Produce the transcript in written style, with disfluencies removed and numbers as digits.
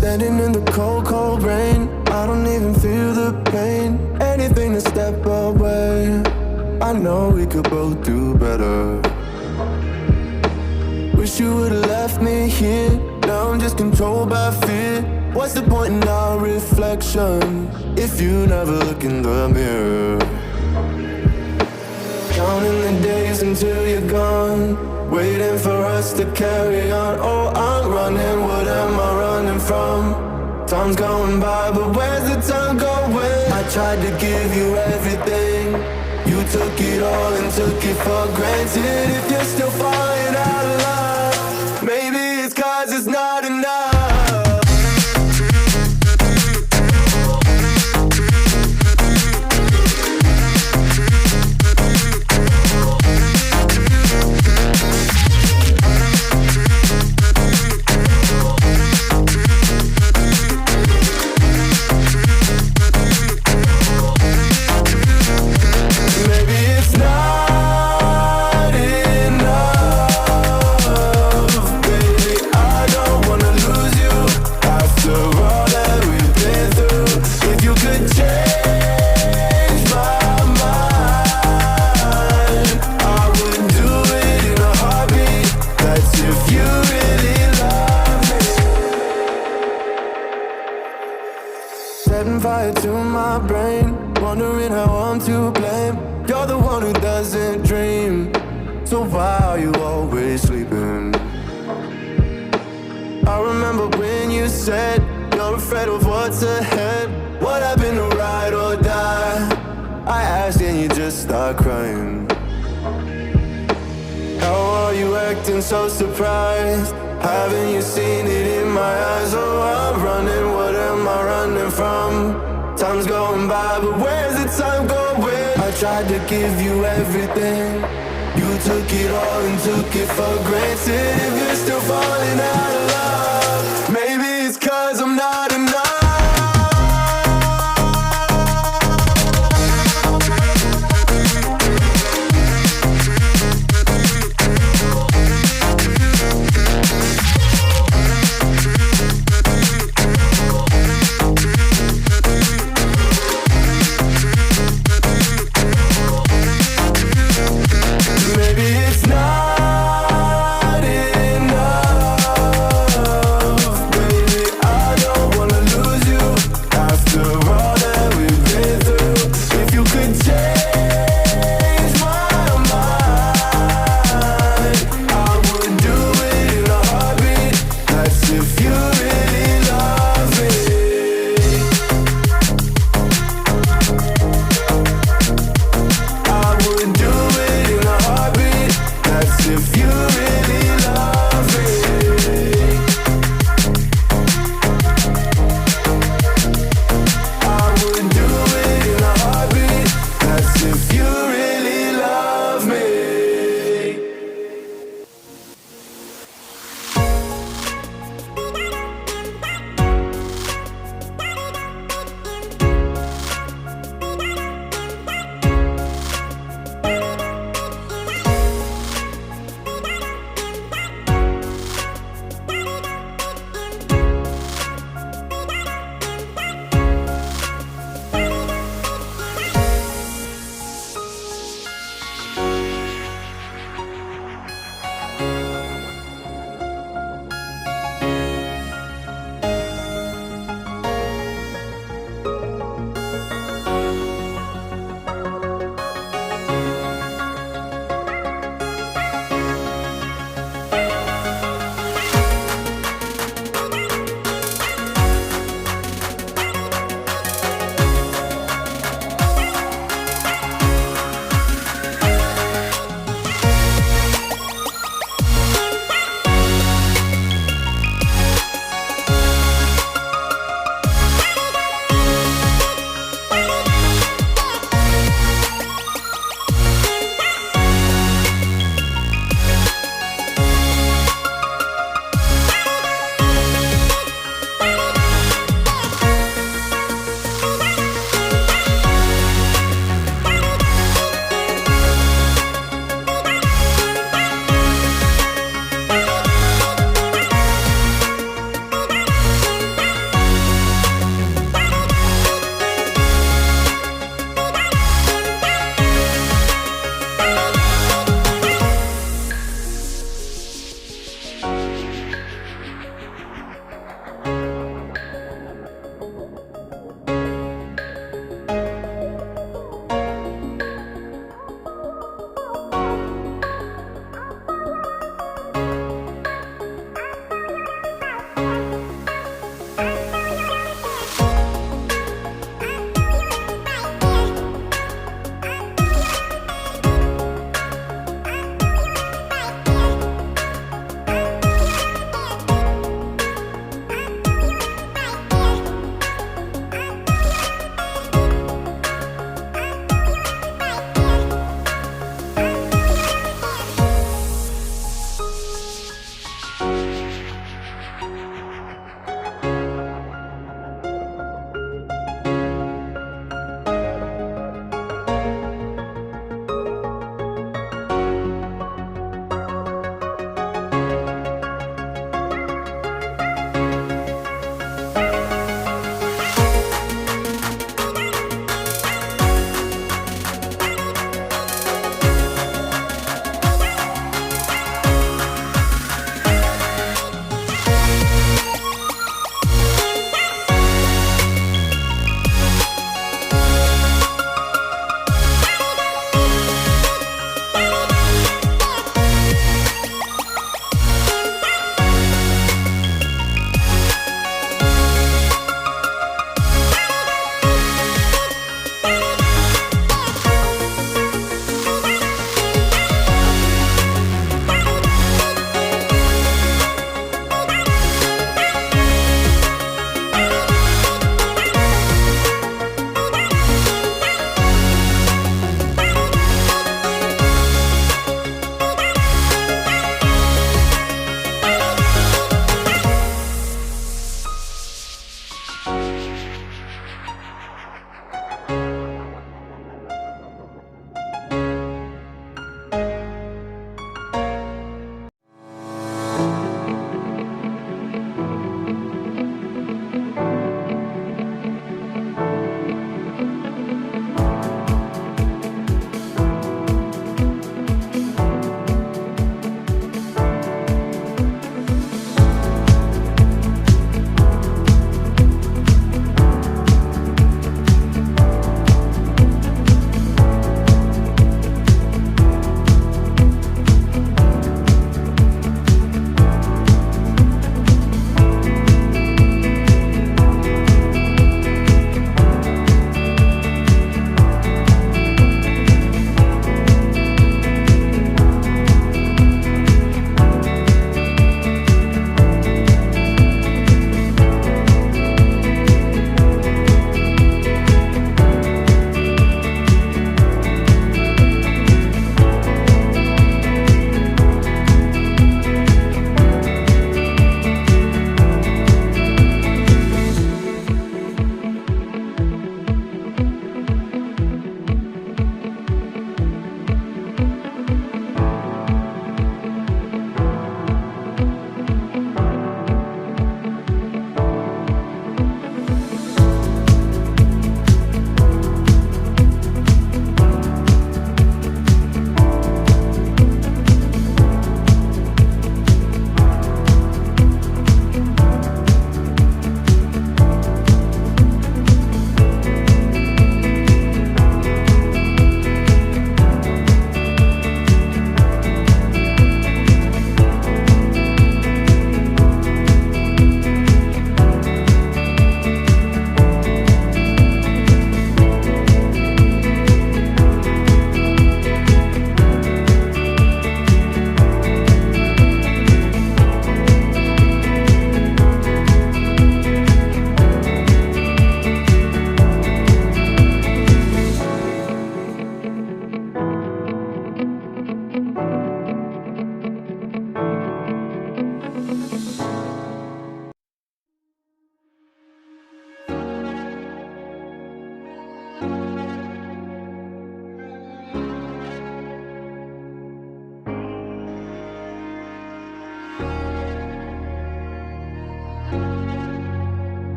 Standing in the cold, cold rain, I don't even feel the pain. Anything to step away, I know we could both do better. Wish you would've left me here. Now I'm just controlled by fear. What's the point in our reflection if you never look in the mirror? Counting the days until you're gone, waiting for us to carry on. Oh, I'm running, what am I running from? Time's going by, but where's the time going? I tried to give you everything, you took it all and took it for granted. If you're still falling out of love, maybe it's 'cause it's not enough. Setting fire to my brain, wondering how I'm to blame. You're the one who doesn't dream, so why are you always sleeping? I remember when you said you're afraid of what's ahead. What happened to ride or die? I asked and you just start crying. How are you acting so surprised? Haven't you seen it in my eyes? Oh, I'm running, what am I running from? Time's going by, but where's the time going? I tried to give you everything, you took it all and took it for granted. If you're still falling out of love, maybe it's 'cause I'm not enough. Maybe it's not enough.